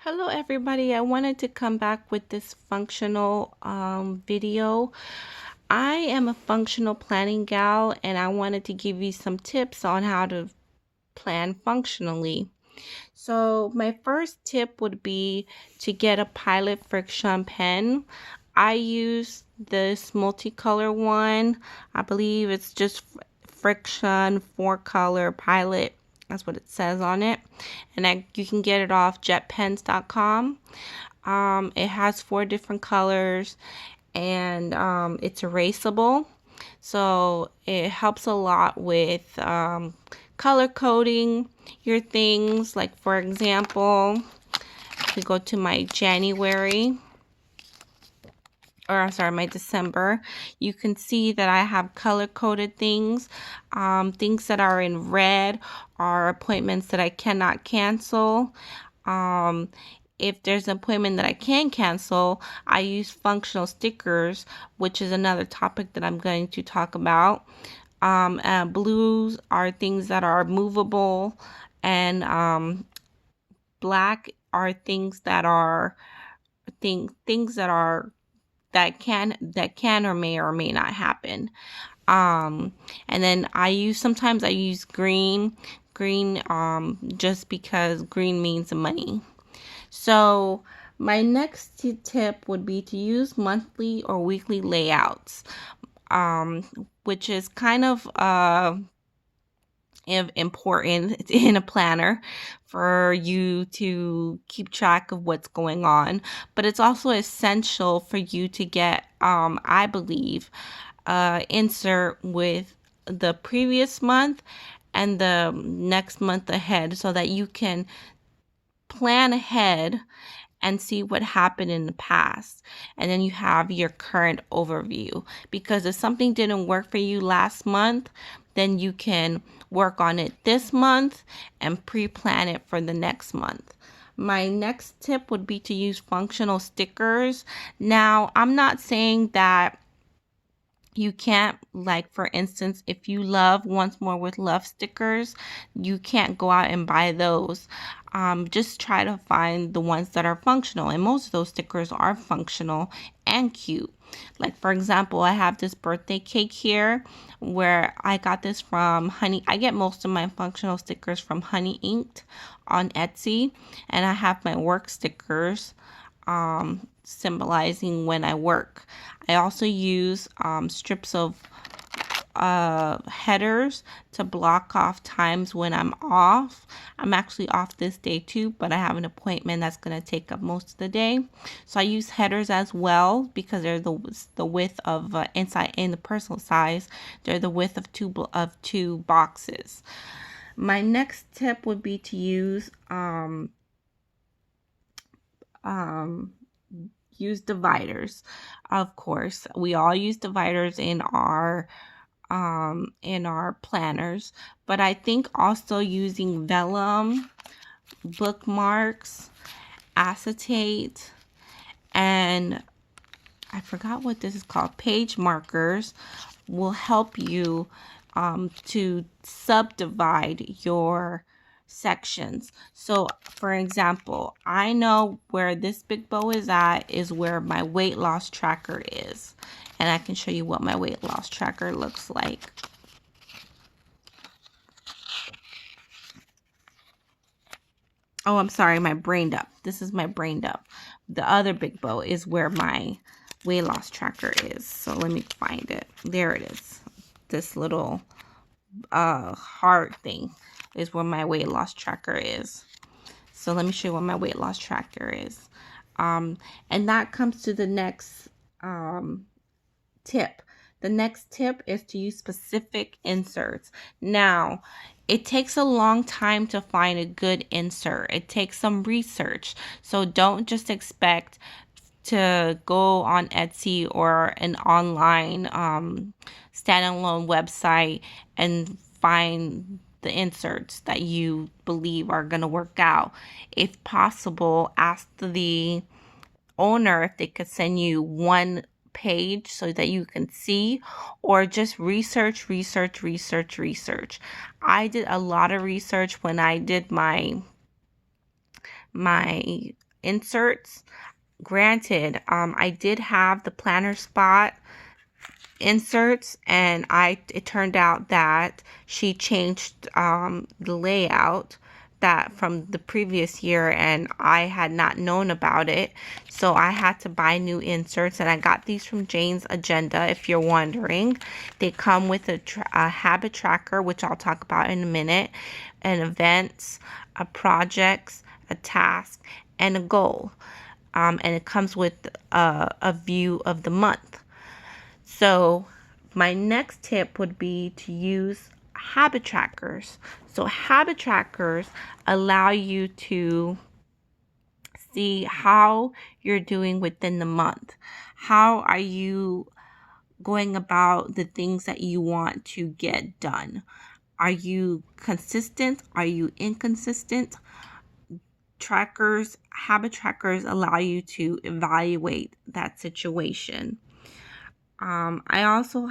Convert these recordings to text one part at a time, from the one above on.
Hello everybody, I wanted to come back with this functional video. I am a functional planning gal and I wanted to give you some tips on how to plan functionally. So my first tip would be to get a Pilot Frixion pen. I use this multicolor one. I believe it's just Frixion 4-color Pilot. That's what it says on it. And you can get it off jetpens.com. It has 4 different colors and it's erasable. So it helps a lot with color coding your things. Like for example, if we go to my January, or I'm sorry, my December, you can see that I have color coded things. Things that are in red are appointments that I cannot cancel. If there's an appointment that I can cancel, I use functional stickers, which is another topic that I'm going to talk about. Blues are things that are movable, and black are things that are things that can or may not happen. And then sometimes I use green just because green means money. So my next tip would be to use monthly or weekly layouts, which is kind of important in a planner for you to keep track of what's going on. But it's also essential for you to get, I believe, insert with the previous month and the next month ahead so that you can plan ahead and see what happened in the past. And then you have your current overview. Because if something didn't work for you last month, then you can work on it this month and pre-plan it for the next month. My next tip would be to use functional stickers. Now, I'm not saying that you can't, like for instance, if you love Once More with Love stickers, you can't go out and buy those. Just try to find the ones that are functional, and most of those stickers are functional and cute. Like for example, I have this birthday cake here where I got this from Honey. I get most of my functional stickers from Honey Inked on Etsy, and I have my work stickers symbolizing when I work. I also use strips of headers to block off times when I'm off. I'm actually off this day too, but I have an appointment that's going to take up most of the day. So I use headers as well because they're the width of inside in the personal size. They're the width of two boxes. My next tip would be to use use dividers. Of course, we all use dividers in our planners, but I think also using vellum, bookmarks, acetate, and I forgot what this is called, page markers, will help you to subdivide your sections. So for example, I know where this big bow is at is where my weight loss tracker is, and I can show you what my weight loss tracker looks like. Oh, I'm sorry, my brain dump. This is my brain dump. The other big bow is where my weight loss tracker is. So let me find it. There it is. This little heart thing is where my weight loss tracker is. So let me show you what my weight loss tracker is. And that comes to the next tip. The next tip is to use specific inserts. Now, it takes a long time to find a good insert. It takes some research. So don't just expect to go on Etsy or an online standalone website and find the inserts that you believe are going to work out. If possible, ask the owner if they could send you one page so that you can see, or just research. I did a lot of research when I did my inserts. Granted, I did have the planner spot inserts, and it turned out that she changed the layout that from the previous year, and I had not known about it, so I had to buy new inserts. And I got these from Jane's Agenda, if you're wondering. They come with a habit tracker, which I'll talk about in a minute, and events, a projects, a task, and a goal, and it comes with a view of the month. So my next tip would be to use habit trackers. So habit trackers allow you to see how you're doing within the month. How are you going about the things that you want to get done? Are you consistent? Are you inconsistent? Habit trackers allow you to evaluate that situation. I also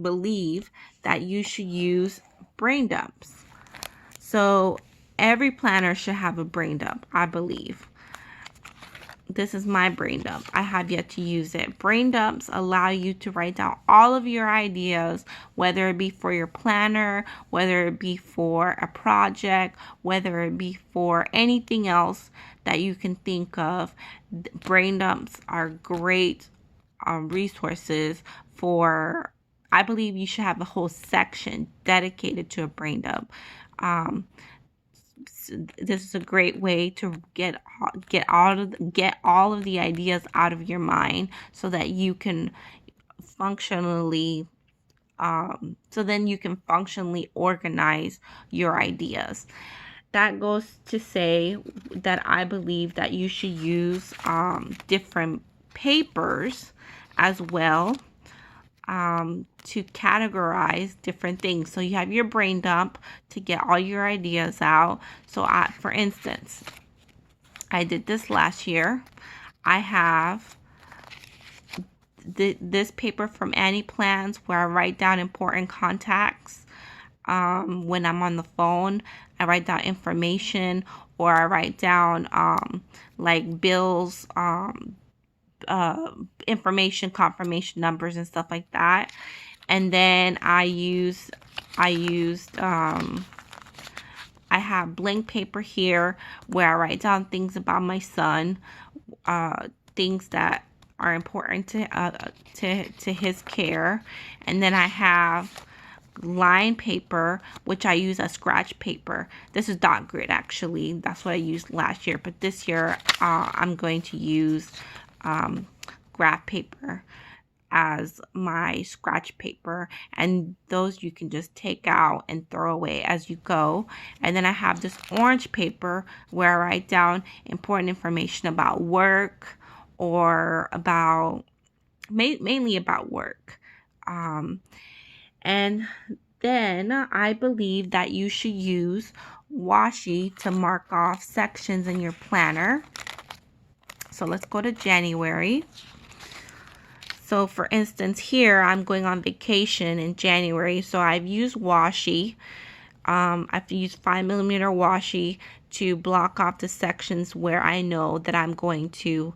believe that you should use brain dumps. So every planner should have a brain dump, I believe. This is my brain dump. I have yet to use it. Brain dumps allow you to write down all of your ideas, whether it be for your planner, whether it be for a project, whether it be for anything else that you can think of. Brain dumps are great resources for. I believe you should have a whole section dedicated to a brain dump. This is a great way to get all of the ideas out of your mind, so that you can functionally organize your ideas. That goes to say that I believe that you should use different papers as well, to categorize different things. So you have your brain dump to get all your ideas out. So for instance, I did this last year. I have this paper from Annie Plans, where I write down important contacts. When I'm on the phone, I write down information, or I write down like bills, information, confirmation numbers, and stuff like that. And then I have blank paper here where I write down things about my son, things that are important to his care. And then I have line paper, which I use as scratch paper. This is dot grid, actually. That's what I used last year, but this year I'm going to use graph paper as my scratch paper, and those you can just take out and throw away as you go. And then I have this orange paper where I write down important information about work, or about mainly about work. And then I believe that you should use washi to mark off sections in your planner. So let's go to January. So for instance, here I'm going on vacation in January, so I've used washi. I've used 5mm washi to block off the sections where I know that I'm going to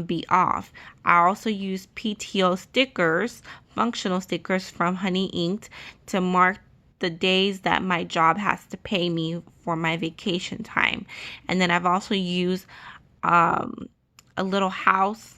be off. I also use PTO stickers, functional stickers from Honey Inked, to mark the days that my job has to pay me for my vacation time. And then I've also used a little house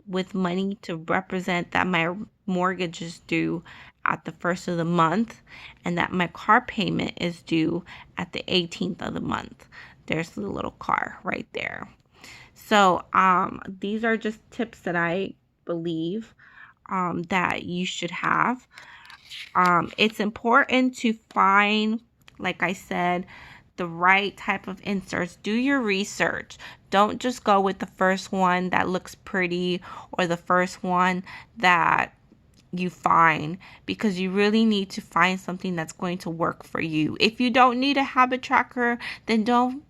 with money to represent that my mortgage is due at the first of the month, and that my car payment is due at the 18th of the month. There's the little car right there. So these are just tips that I believe that you should have. It's important to find, like I said, the right type of inserts. Do your research. Don't just go with the first one that looks pretty, or the first one that you find, because you really need to find something that's going to work for you. If you don't need a habit tracker, then don't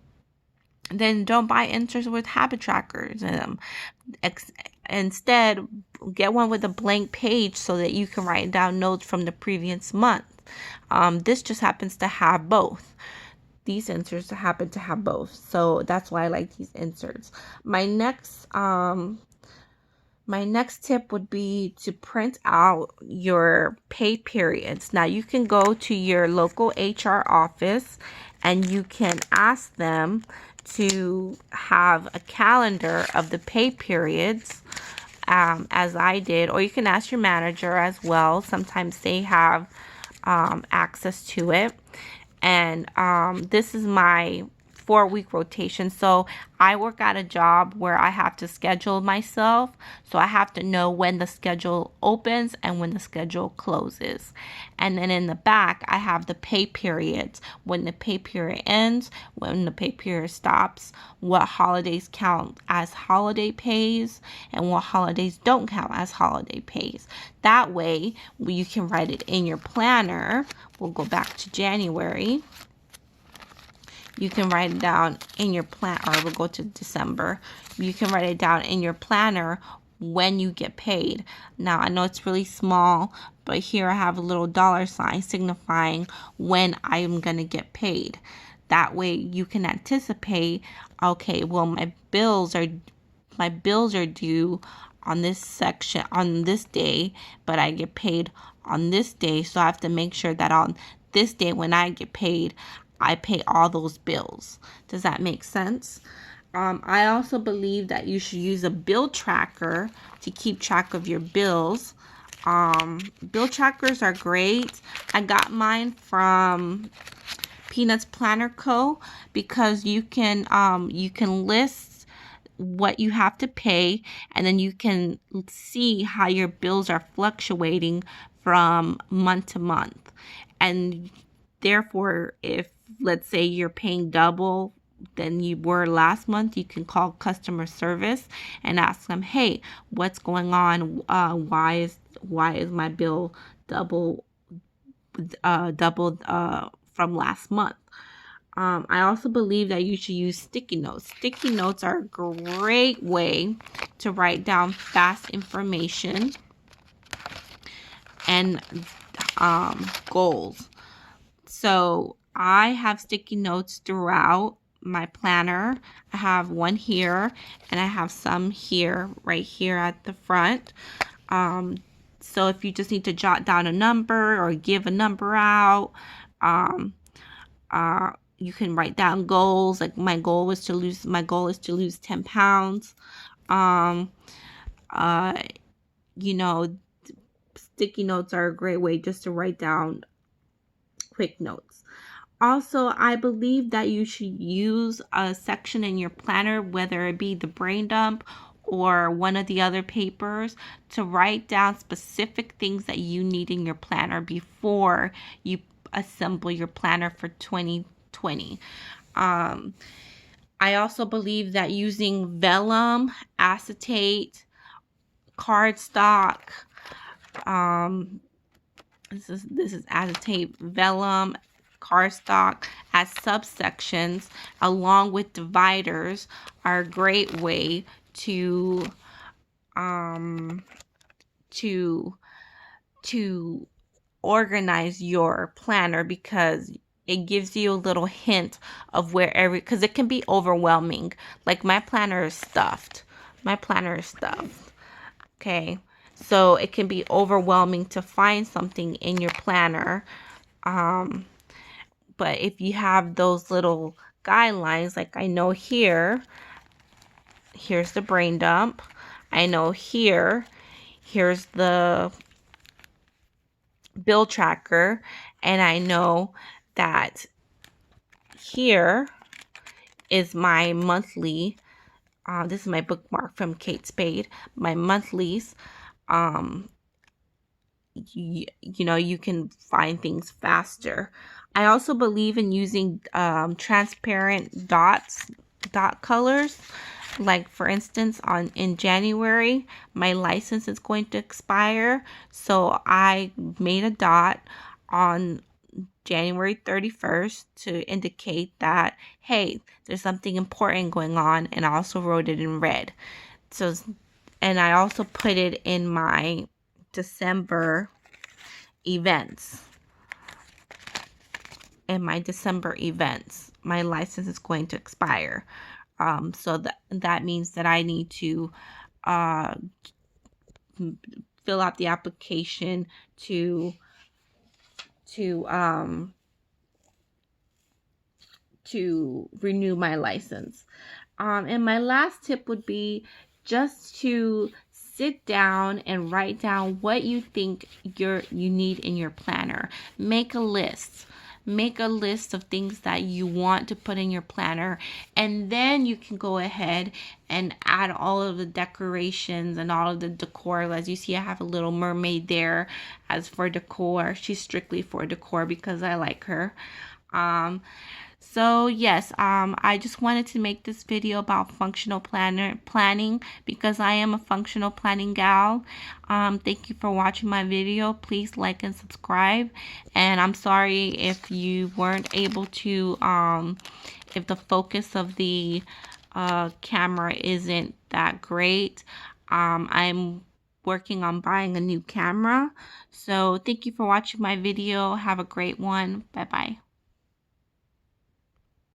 buy inserts with habit trackers in them. Instead, get one with a blank page so that you can write down notes from the previous month. This just happens to have both. these inserts happen to have both, so that's why I like these inserts. My next tip would be to print out your pay periods. Now you can go to your local HR office and you can ask them to have a calendar of the pay periods, as I did, or you can ask your manager as well. Sometimes they have access to it. And this is my 4-week rotation. So I work at a job where I have to schedule myself. So I have to know when the schedule opens and when the schedule closes. And then in the back, I have the pay periods. When the pay period ends, when the pay period stops, what holidays count as holiday pays, and what holidays don't count as holiday pays. That way, you can write it in your planner. We'll go back to January. You can write it down in your plan, or we'll go to December. You can write it down in your planner when you get paid. Now, I know it's really small, but here I have a little $sign signifying when I'm going to get paid. That way you can anticipate, okay, well, my bills are due on this section on this day, but I get paid on this day. So I have to make sure that on this day when I get paid, I pay all those bills. Does that make sense? I also believe that you should use a bill tracker to keep track of your bills. Bill trackers are great. I got mine from Peanuts Planner Co. because you can list what you have to pay, and then you can see how your bills are fluctuating from month to month. And therefore, if let's say you're paying double than you were last month, you can call customer service and ask them, hey, what's going on? Why is my bill doubled from last month? I also believe that you should use sticky notes. Sticky notes are a great way to write down fast information and goals. So I have sticky notes throughout my planner. I have one here and I have some here, right here at the front. So if you just need to jot down a number or give a number out, you can write down goals. Like my goal is to lose 10 pounds. Sticky notes are a great way just to write down quick notes. Also, I believe that you should use a section in your planner, whether it be the brain dump or one of the other papers, to write down specific things that you need in your planner before you assemble your planner for 2020. I also believe that using vellum, acetate, cardstock, this is acetate, vellum, cardstock as subsections along with dividers are a great way to organize your planner, because it gives you a little hint of because it can be overwhelming. Like my planner is stuffed. Okay. So it can be overwhelming to find something in your planner. But if you have those little guidelines, like I know here's the brain dump. I know here's the bill tracker. And I know that here is my monthly. This is my bookmark from Kate Spade, my monthlies. You can find things faster. I also believe in using transparent dot colors. Like for instance, in January, my license is going to expire, so I made a dot on January 31st to indicate that, hey, there's something important going on, and I also wrote it in red. So, and I also put it in my December events. my license is going to expire. So that means that I need to uh, fill out the application to to um, to renew my license. And my last tip would be just to sit down and write down what you think you need in your planner. Make a list. Make a list of things that you want to put in your planner, and then you can go ahead and add all of the decorations and all of the decor. As you see, I have a little mermaid there as for decor. She's strictly for decor because I like her. So yes, I just wanted to make this video about functional planning because I am a functional planning gal. Thank you for watching my video. Please like and subscribe. And I'm sorry if you weren't able to, if the focus of the camera isn't that great. I'm working on buying a new camera. So thank you for watching my video. Have a great one. Bye bye.